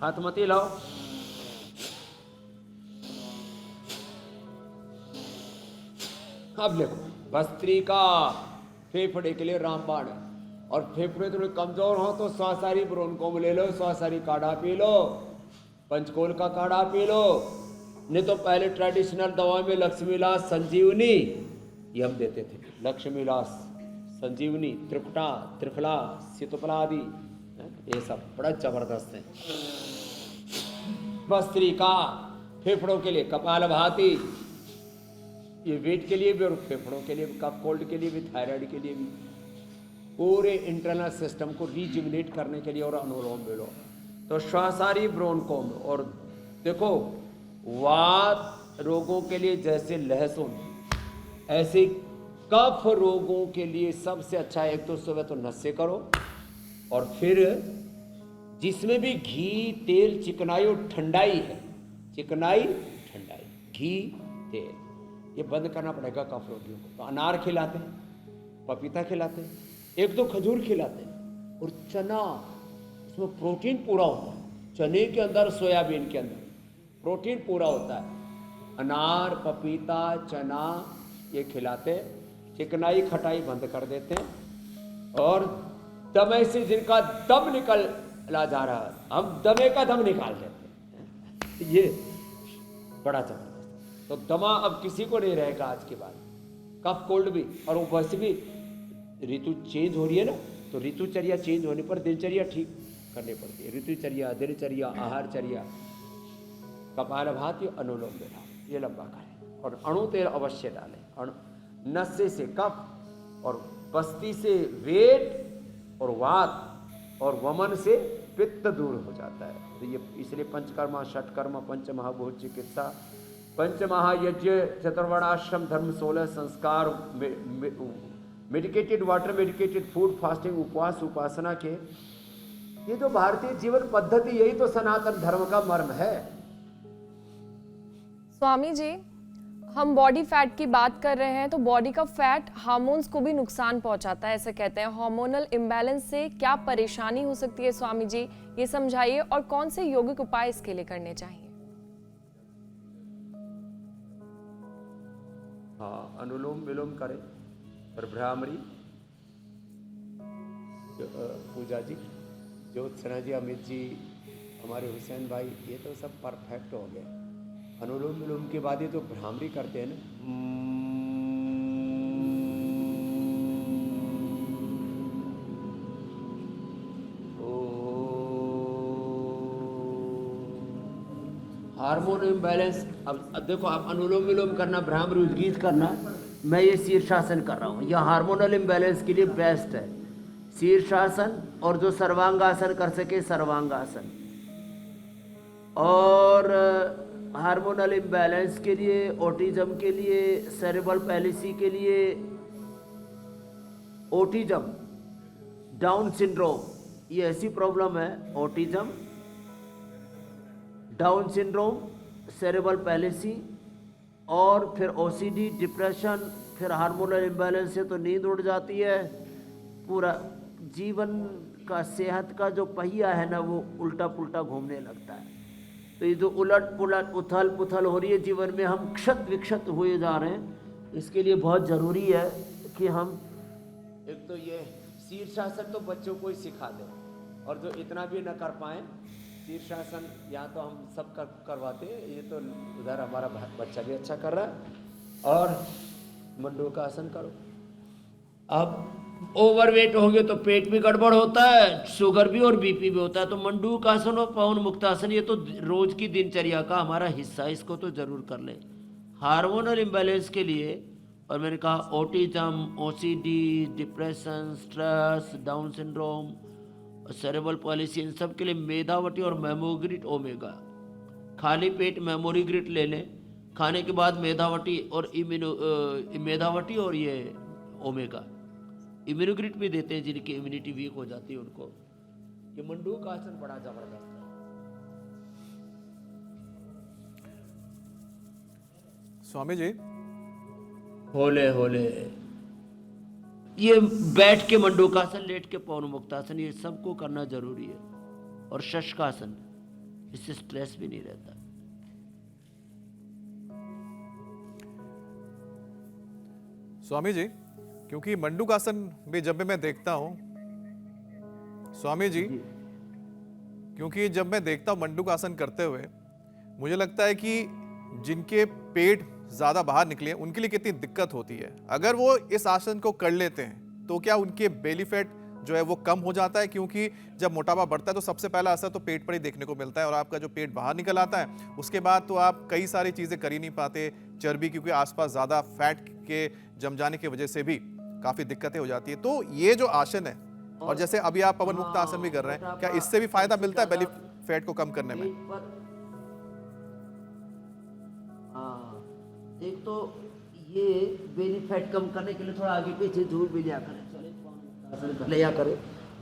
हाथ मत हिलाओ। अब देखो, भस्त्रिका फेफड़े के लिए रामबाण है, और फेफड़े थोड़े कमजोर हो तो स्वासारी ब्रोनकोम ले लो, स्वासारी काढ़ा पी लो, पंचकोल का काढ़ा पी लो, नहीं तो पहले ट्रेडिशनल दवा में लक्ष्मीलास संजीवनी ये हम देते थे। लक्ष्मीलास संजीवनी, त्रिकुटा, त्रिफला, सीतोफला आदि ये सब बड़ा जबरदस्त है। भस्त्रिका फेफड़ों के लिए, कपालभाति ये वेट के लिए भी और फेफड़ों के लिए भी, कफ कोल्ड के लिए भी, थायराइड के लिए भी, पूरे इंटरनल सिस्टम को रिजुविनेट करने के लिए, और अनुलोम विलोम। तो श्वासारी ब्रोनकोम। और देखो, वात रोगों के लिए जैसे लहसुन, ऐसे कफ रोगों के लिए सबसे अच्छा है, एक तो सुबह तो नशे करो, और फिर जिसमें भी घी, तेल, चिकनाई और ठंडाई है, चिकनाई, ठंडाई, घी, तेल, ये बंद करना पड़ेगा कफ रोगियों को। तो अनार खिलाते हैं, पपीता खिलाते हैं, एक दो खजूर खिलाते हैं, और चना, इसमें प्रोटीन पूरा होता है। चने के अंदर, सोयाबीन के अंदर प्रोटीन पूरा होता है। अनार, पपीता, चना ये खिलाते हैं। चिकनाई, खटाई बंद कर देते हैं। और दमे से जिनका दम निकला जा रहा है, हम दमे का दम निकाल देते हैं। ये बड़ा जबरदस्त। तो दमा अब किसी को नहीं रहेगा आज के बाद, कफ कोल्ड भी। और वो वैसे भी ऋतु चेंज हो रही है ना, तो ऋतुचर्या चेंज होने पर दिनचर्या ठीक करनी पड़ती है। ऋतुचर्या, दिनचर्या, आहारचर्या, कपालभाति, अनुलोम विलोम ये लंबा करें, और अणु तेल अवश्य डालें। नशे से कफ, और बस्ती से वेट, और वात और वमन से पित्त दूर हो जाता है। तो ये इसलिए पंचकर्मा, षटकर्मा, पंचमहाभूत चिकित्सा, पंचमहायज्ञ, चतुर्वर्णाश्रम धर्म, 16 संस्कार, medicated water, medicated food, fasting, उपवास, उपासना के, ये तो भारतीय जीवन पद्धति, यही तो सनातन धर्म का मर्म है। स्वामी जी, हम बॉडी फैट की बात कर रहे हैं, तो बॉडी का फैट हार्मोन्स को भी नुकसान पहुंचाता है, ऐसे कहते हैं। हार्मोनल इम्बैलेंस से क्या परेशानी हो सकती है स्वामी जी, ये समझाइए, और कौन से यौगिक उपाय इसके लिए करने चाहिए? हाँ, अनुलोम विलोम करें, और भ्रामरी, पूजा जी, ज्योत्सना जी, अमित जी, हमारे हुसैन भाई, ये तो सब परफेक्ट हो गए। अनुलोम विलोम के बाद ये तो भ्रामरी करते हैं ना, हार्मोन इम्बैलेंस। अब देखो, आप अनुलोम विलोम करना, भ्रामरी, उद्गीत करना, मैं ये शीर्षासन कर रहा हूँ, यह हार्मोनल इम्बैलेंस के लिए बेस्ट है। शीर्षासन, और जो सर्वांगासन कर सके सर्वांगासन। और हार्मोनल इम्बैलेंस के लिए, ऑटिज्म के लिए, सेरेब्रल पैलिसी के लिए, ऑटिज्म, डाउन सिंड्रोम, ये ऐसी प्रॉब्लम है, autism, down syndrome, cerebral policy, और फिर ओसीडी, डिप्रेशन, फिर हार्मोनल इम्बैलेंस से तो नींद उड़ जाती है, पूरा जीवन का, सेहत का जो पहिया है ना, वो उल्टा पुल्टा घूमने लगता है। तो ये जो उलट पुलट, उथल पुथल हो रही है जीवन में, हम क्षत विक्षत हुए जा रहे हैं। इसके लिए बहुत ज़रूरी है कि हम एक तो ये शीर्षासन तो बच्चों को ही सिखा दें, और जो इतना भी न कर पाएँ, शीर्षासन यहाँ तो हम सब करवाते हैं, ये तो उधर हमारा बच्चा भी अच्छा कर रहा है। और मंडूकासन करो। अब ओवरवेट होंगे तो पेट भी गड़बड़ होता है, शुगर भी और बीपी भी होता है। तो मंडूकासन और पवन मुक्तासन ये तो रोज की दिनचर्या का हमारा हिस्सा है, इसको तो जरूर कर लें। हार्मोनल इम्बैलेंस के लिए, और मैंने कहा autism, OCD, depression, stress, down syndrome, cerebral palsy, इन सब के लिए मेधावटी और मेमोग्रिट ओमेगा। खाली पेट मेमोरीग्रिट ले लें, खाने के बाद मेधावटी और मेधावटी और ये ओमेगा। इम्यूनोग्रिट भी देते हैं जिनकी इम्यूनिटी वीक हो जाती है उनको। ये मंडूक आसन बड़ा जबरदस्त है। स्वामी जी, होले होले। ये बैठ के मंडूकासन, लेट के पवन मुक्तासन, ये सबको करना जरूरी है। और शशकासन, इससे स्ट्रेस भी नहीं रहता। स्वामी जी, क्योंकि मंडूकासन में जब भी मैं देखता हूं, स्वामी जी, क्योंकि जब मैं देखता हूं मंडूकासन करते हुए, मुझे लगता है कि जिनके पेट ज्यादा बाहर निकले उनके लिए कितनी दिक्कत होती है। अगर वो इस आसन को कर लेते हैं तो क्या उनके बेली फैट जो है वो कम हो जाता है? क्योंकि जब मोटापा बढ़ता है तो सबसे पहला असर तो पेट पर ही देखने को मिलता है, और आपका जो पेट बाहर निकल आता है उसके बाद तो आप कई सारी चीजें कर ही नहीं पाते। चर्बी, क्योंकि आसपास ज्यादा फैट के जम जाने की वजह से भी काफी दिक्कतें हो जाती है। तो ये जो आसन है, और जैसे अभी आप पवन मुक्त आसन भी कर रहे हैं, क्या इससे भी फायदा मिलता है बेली फैट को कम करने में? एक तो ये बेली फैट कम करने के लिए थोड़ा आगे पीछे झूल भी लिया करें, लिया करें,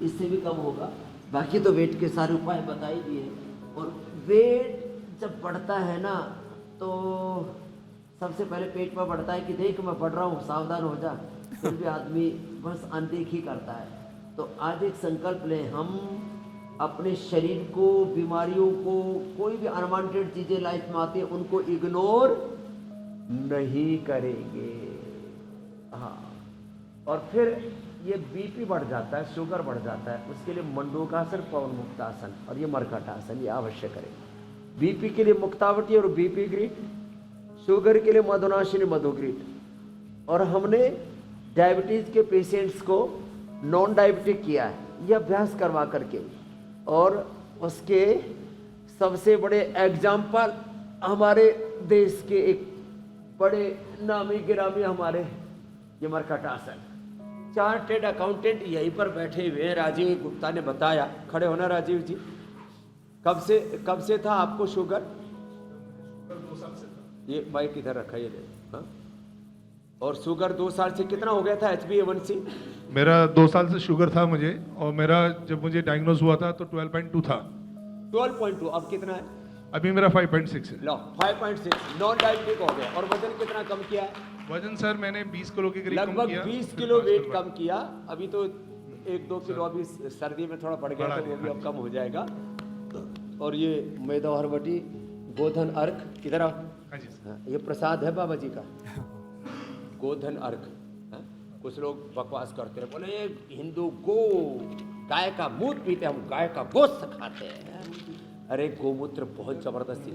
इससे भी कम होगा। बाकी तो वेट के सारे उपाय बता ही दिए। और वेट जब बढ़ता है ना, तो सबसे पहले पेट पर बढ़ता है कि देख मैं बढ़ रहा हूँ, सावधान हो जा। फिर भी आदमी बस अनदेखी करता है। तो आज एक संकल्प लें, हम अपने शरीर को, बीमारियों को, कोई भी अनवांटेड चीज़ें लाइफ में आती है उनको इग्नोर नहीं करेंगे। हाँ, और फिर ये बीपी बढ़ जाता है, शुगर बढ़ जाता है, उसके लिए मंडूकासन, पवन मुक्तासन और ये मरकटासन ये अवश्य करें। बीपी के लिए मुक्तावटी और बीपी ग्रीट, शुगर के लिए मधुनाशिनी मधुग्रीट। और हमने डायबिटीज के पेशेंट्स को नॉन डायबिटिक किया है ये अभ्यास करवा करके। और उसके सबसे बड़े एग्जाम्पल हमारे देश के एक बड़े नामी गिरामी हमारे ये मरकटासन, चार्टेड अकाउंटेंट यहीं पर बैठे हुए हैं। राजीव गुप्ता ने बताया, खड़े होना राजीव जी। कब से था आपको शुगर? 2 साल से था। ये माइक इधर रखा, ये हाँ। और शुगर 2 साल से कितना हो गया था HbA1c? मेरा 2 साल से शुगर था मुझे, और मेरा जब मुझे डायग्नोज हुआ था तो 12.2 था। 12.2, अब कितना है? अभी मेरा 5.6 है। लो 5.6, नॉन डायबिटिक हो गया। और वजन कितना कम किया है? वजन सर मैंने 20 किलो के करीब कम लगभग किया। 20 किलो वेट कम किया। अभी तो 1-2 किलो अभी सर्दी में थोड़ा बढ़ गया, तो वो भी अब कम हो जाएगा। और ये मैदा हरबटी, गोधन अर्क, इधर आओ। हाँ जी सर। हाँ, ये प्रसाद है बाबा जी का, गोधन अर्क। हाँ, कुछ लोग बकवास करते हैं, बोले ये हिंदू गाय का मूत्र पीते, हम गाय का गोश्त खाते हैं। अरे गोमूत्र बहुत जबरदस्ती।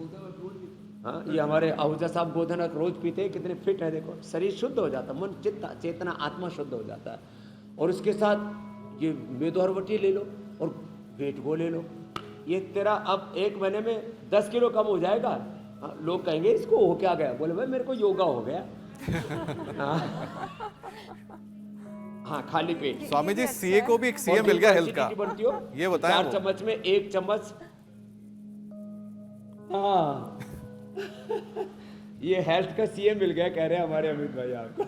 हाँ, ये हमारे आहूजा साहब गोधन अर्क रोज पीते हैं, कितने फिट है देखो। शरीर शुद्ध हो जाता है, मन चित्त चेतना आत्मा शुद्ध हो जाता है। और उसके साथ ये मेदोहरवटी ले लो और वेट गो ले लो। ये तेरा अब 1 महीने में 10 किलो कम हो जाएगा। हाँ, लोग कहेंगे इसको हो क्या गया? बोले भाई मेरे को योगा हो गया। हाँ, खाली पेट। स्वामी जी, सीए को भी एक सीए मिल गया हेल्थ का, ये बताया 4 चम्मच में 1 चम्मच। हाँ ये हेल्थ का सीए मिल गया, कह रहे हैं हमारे अमित भाई आपको।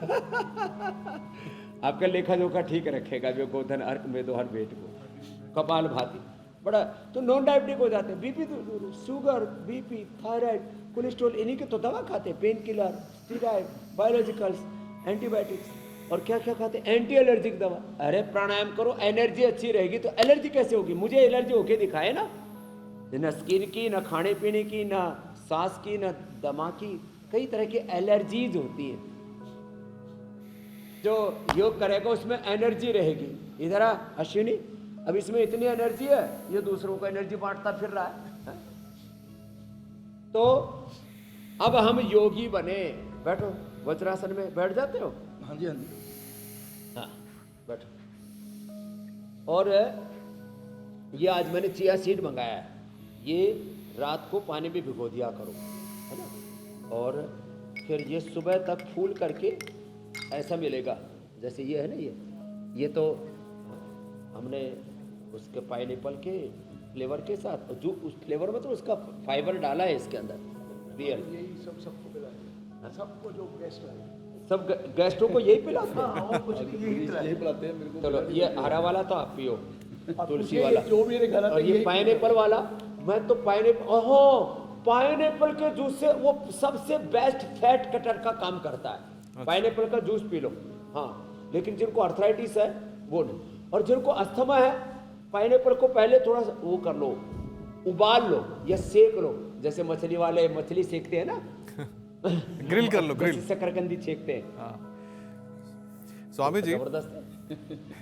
आपका लेखा जोखा ठीक रखेगा जो गोधन अर्क में दोहर वेट को, कपाल भाती बड़ा। तो नॉन डायबिटिक हो जाते हैं। बीपी तो शुगर, बीपी, थायराइड, कोलेस्ट्रॉल, इन्हीं के तो दवा खाते हैं, pain killer, steroid, biologicals, antibiotics. और क्या क्या खाते हैं? एंटी एलर्जिक दवा। अरे प्राणायाम करो, एनर्जी अच्छी रहेगी तो एलर्जी कैसे होगी? मुझे एलर्जी होके दिखाए ना। न स्किन की, न खाने पीने की, न सांस की, न दमा की, कई तरह की एलर्जीज होती है। जो योग करेगा उसमें एनर्जी रहेगी। इधर आ अश्विनी, अब इसमें इतनी एनर्जी है, ये दूसरों को एनर्जी बांटता फिर रहा है। तो अब हम योगी बने। बैठो, वज्रासन में बैठ जाते हो? हाँ जी, हाँ जी। हाँ, बैठो। और ये आज मैंने चिया सीड मंगाया है, ये रात को पानी में भिगो दिया करो, है ना। और फिर ये सुबह तक फूल करके ऐसा मिलेगा जैसे ये है ना। ये तो हमने उसके पाइनएप्पल के फ्लेवर के साथ, जो उस फ्लेवर में तो उसका फाइबर डाला है इसके अंदर रियल। यही सबको पिलाते हैं, सबको जो गेस्ट आए सब गेस्टों को यही पिलाते हैं। और कुछ नहीं, यही पिलाते हैं मेरे को। चलो, ये हरा वाला तो आप पियो, तुलसी वाला। जो मेरे घर और ये पाइनएप्पल वाला, मैं तो पाइनएप्पल, ओहो पाइनएप्पल के जूस से वो सबसे बेस्ट फैट कटर का काम करता है। पाइनएप्पल का जूस पी लो, हाँ, लेकिन जिनको अर्थराइटिस है वो नहीं, और जिनको अस्थमा है पाइनएप्पल को पहले थोड़ा सा वो कर लो, उबाल लो या सेक लो, जैसे मछली वाले मछली सेकते हैं ना ग्रिल कर लो, ग्रिल। शकरकंदी सेकते हैं। स्वामी जी, जबरदस्त है।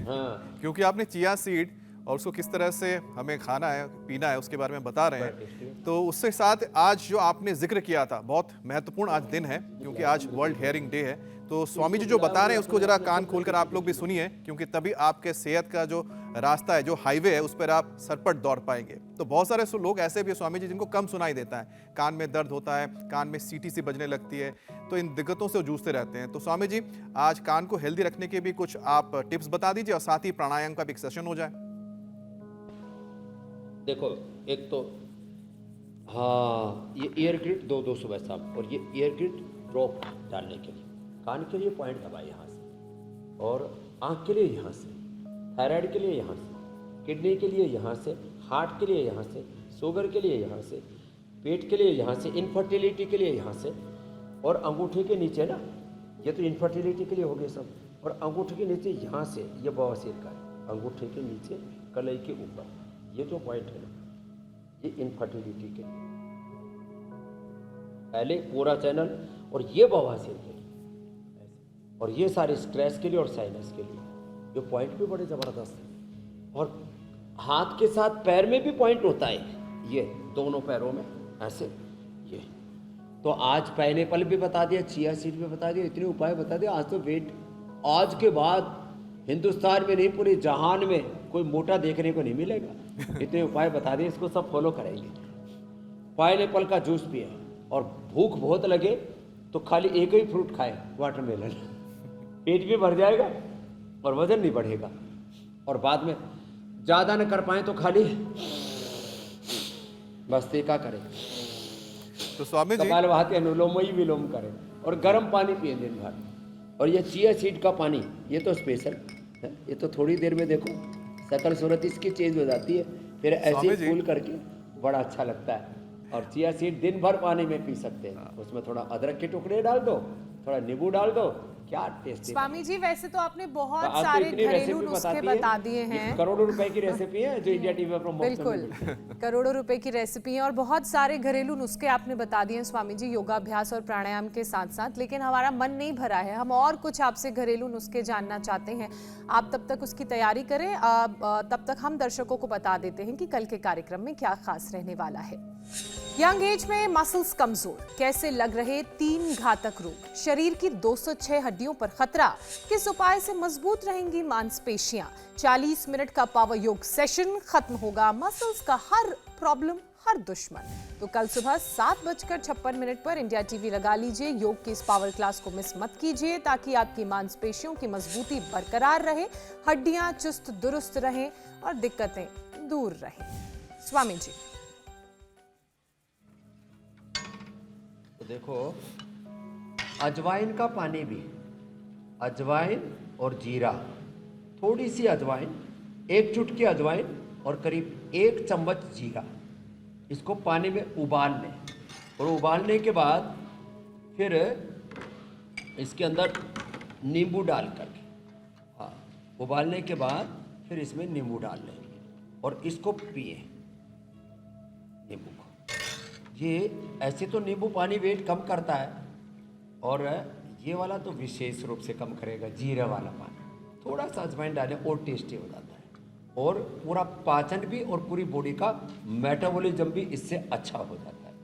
हाँ, क्योंकि आपने चिया सीड और उसको किस तरह से हमें खाना है पीना है उसके बारे में बता रहे हैं, तो उसके साथ आज जो आपने जिक्र किया था, बहुत महत्वपूर्ण आज दिन है क्योंकि आज वर्ल्ड हेयरिंग डे है। तो स्वामी जी जो बता रहे हैं उसको जरा कान खोलकर आप लोग भी सुनिए, क्योंकि तभी आपके सेहत का जो रास्ता है, जो हाईवे है, उस पर आप सरपट दौड़ पाएंगे। तो बहुत सारे लोग ऐसे भी हैं स्वामी जी जिनको कम सुनाई देता है, कान में दर्द होता है, कान में सीटी सी बजने लगती है, तो इन दिक्कतों से वो जूझते रहते हैं। तो स्वामी जी आज कान को हेल्दी रखने के भी कुछ आप टिप्स बता दीजिए और साथ ही प्राणायाम का भी एक सेशन हो जाए। देखो, एक तो हाँ, ये ईयर ग्रिड दो सुबह शाम, और ये ईयर ग्रिड ड्रॉप डालने के लिए कान के लिए पॉइंट दबाए यहाँ से, और आँख के लिए यहाँ से, थायराइड के लिए यहाँ से, किडनी के लिए यहाँ से, हार्ट के लिए यहाँ से, शुगर के लिए यहाँ से, पेट के लिए यहाँ से, इनफर्टिलिटी के लिए यहाँ से, और अंगूठे के नीचे ना, ये तो इनफर्टिलिटी के लिए हो गए सब, और अंगूठे के नीचे यहाँ से, ये बवासीर का है, अंगूठे के नीचे कलाई के ऊपर ये जो पॉइंट है ना, ये इनफर्टिलिटी के लिए पहले पूरा चैनल, और ये बवासीर के लिए, और ये सारे स्ट्रेस के लिए और साइनस के लिए ये पॉइंट भी बड़े ज़बरदस्त हैं। और हाथ के साथ पैर में भी पॉइंट होता है, ये दोनों पैरों में ऐसे, ये तो आज पाइनएप्पल भी बता दिया, चिया सीड भी बता दिया, इतने उपाय बता दिया। आज तो वेट, आज के बाद हिंदुस्तान में नहीं पूरे जहान में कोई मोटा देखने को नहीं मिलेगा। इतने उपाय बता दिए, इसको सब फॉलो करेंगे। पाइनएप्पल का जूस पिए, और भूख बहुत लगे तो खाली एक ही फ्रूट खाएं, वाटरमेलन, पेट भी भर जाएगा और वजन नहीं बढ़ेगा। और बाद में ज़्यादा न कर पाए तो खाली बस टीका करें, तो स्वामी जी कपालभाति अनुलोम विलोम करें, और गर्म पानी पिए दिन भर। और ये चिया सीड का पानी, ये तो स्पेशल है, ये तो थोड़ी देर में देखो शकल सूरत इसकी चेंज हो जाती है, फिर ऐसे स्वामी ही जी। फूल करके बड़ा अच्छा लगता है। और चिया सीड दिन भर पानी में पी सकते हैं, उसमें थोड़ा अदरक के टुकड़े डाल दो, थोड़ा नींबू डाल दो, क्या टेस्टी। स्वामी जी वैसे तो आपने बहुत आप तो सारे इतनी घरेलू रेसिपी नुस्खे बताती है, बता दिए ये हैं। करोड़ों रुपए की रेसिपी है जो इंडिया टीवी पर मुफ्त में बिल्कुल, मिलती है। करोड़ों रुपए की रेसिपी है और बहुत सारे घरेलू नुस्खे आपने बता दिए हैं स्वामी जी, योगाभ्यास और प्राणायाम के साथ साथ। लेकिन हमारा मन नहीं भरा है, हम और कुछ आपसे घरेलू नुस्खे जानना चाहते हैं। आप तब तक उसकी तैयारी करें, तब तक हम दर्शकों को बता देते हैं कि कल के कार्यक्रम में क्या खास रहने वाला है। यंग एज में मसल्स कमजोर, कैसे लग रहे 3 घातक रोग, शरीर की 206 हड्डियों पर खतरा, किस उपाय से मजबूत रहेंगी मांसपेशियां, 40 मिनट का पावर योग सेशन, खत्म होगा मसल्स का हर प्रॉब्लम, हर दुश्मन। तो कल सुबह 7:56 पर इंडिया टीवी लगा लीजिए, योग की इस पावर क्लास को मिस मत कीजिए, ताकि आपकी मांसपेशियों की मजबूती बरकरार रहे, हड्डियां चुस्त दुरुस्त रहें और दिक्कतें दूर रहें। स्वामी जी, तो देखो, अजवाइन का पानी भी, अजवाइन और जीरा, थोड़ी सी अजवाइन, 1 चुटकी अजवाइन और करीब 1 चम्मच जीरा, इसको पानी में उबाल लें। और उबालने के बाद फिर इसके अंदर नींबू डाल करके, हाँ, उबालने के बाद फिर इसमें नींबू डाल लें और इसको पिए, नींबू को। ये ऐसे तो नींबू पानी वेट कम करता है, और ये वाला तो विशेष रूप से कम करेगा, जीरा वाला पानी। थोड़ा सा अजवाइन डालें और टेस्टी हो जाता है, और पूरा पाचन भी और पूरी बॉडी का मेटाबॉलिज्म भी इससे अच्छा हो जाता है।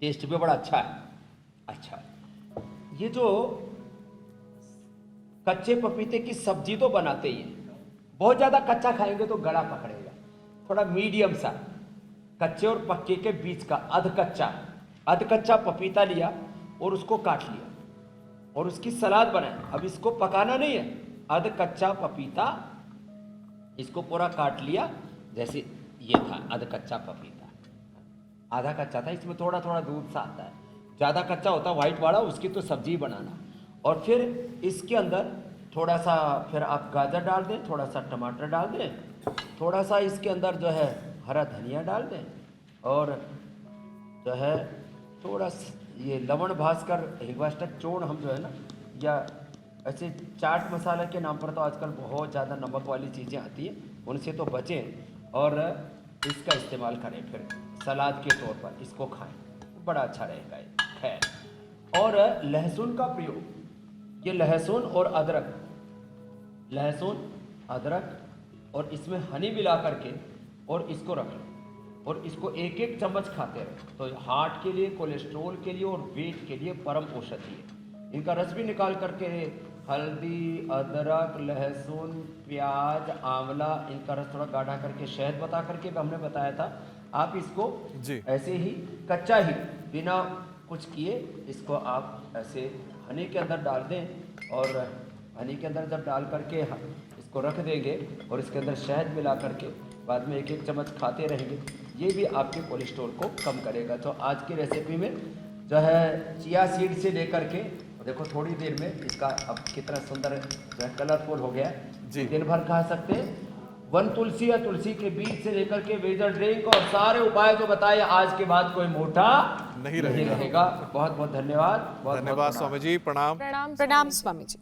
टेस्ट भी बड़ा अच्छा है। अच्छा, ये जो कच्चे पपीते की सब्जी तो बनाते ही हैं, बहुत ज़्यादा कच्चा खाएंगे तो गला पकड़ेगा, थोड़ा मीडियम सा कच्चे और पक्के के बीच का अध कच्चा पपीता लिया और उसको काट लिया और उसकी सलाद बनाया। अब इसको पकाना नहीं है, अध कच्चा पपीता, इसको पूरा काट लिया, जैसे ये था अध कच्चा पपीता, आधा कच्चा था, इसमें थोड़ा थोड़ा दूध सा आता है, ज़्यादा कच्चा होता व्हाइट वाला, उसकी तो सब्जी बनाना। और फिर इसके अंदर थोड़ा सा फिर आप गाजर डाल दें, थोड़ा सा टमाटर डाल दें, थोड़ा सा इसके अंदर जो है हरा धनिया डाल दें, और जो है थोड़ा ये लवण भास्कर हिंगवाष्टक चूर्ण हम जो है ना, या ऐसे चाट मसाला के नाम पर तो आजकल बहुत ज़्यादा नमक वाली चीज़ें आती हैं, उनसे तो बचें और इसका इस्तेमाल करें। फिर सलाद के तौर पर इसको खाएं, बड़ा अच्छा रहेगा ये। खैर, और लहसुन का प्रयोग, ये लहसुन और अदरक, लहसुन अदरक और इसमें हनी मिला करके और इसको रख लो और इसको एक एक चम्मच खाते रहे, तो हार्ट के लिए, कोलेस्ट्रॉल के लिए और वेट के लिए परम औषधि है। इनका रस भी निकाल करके हल्दी, अदरक, लहसुन, प्याज, आंवला, इनका रस थोड़ा गाढ़ा करके, शहद बता करके भी हमने बताया था। आप इसको जी। ऐसे ही कच्चा ही बिना कुछ किए इसको आप ऐसे हनी के अंदर डाल दें और हनी के अंदर जब डाल करके इसको रख देंगे और इसके अंदर शहद मिला करके बाद में एक एक चम्मच खाते रहेंगे, ये भी आपके कोलेस्ट्रॉल को कम करेगा। तो आज की रेसिपी में जो है चिया सीड से लेकर के, देखो थोड़ी देर में इसका अब कितना सुंदर जो है कलरफुल हो गया जी। दिन भर खा सकते हैं। वन तुलसी या तुलसी के बीज से लेकर के वेजल ड्रिंक और सारे उपाय जो बताए, आज के बाद कोई मोटा नहीं रहेगा। बहुत बहुत धन्यवाद। बहुत धन्यवाद स्वामी जी, प्रणाम। प्रणाम प्रणाम स्वामी जी।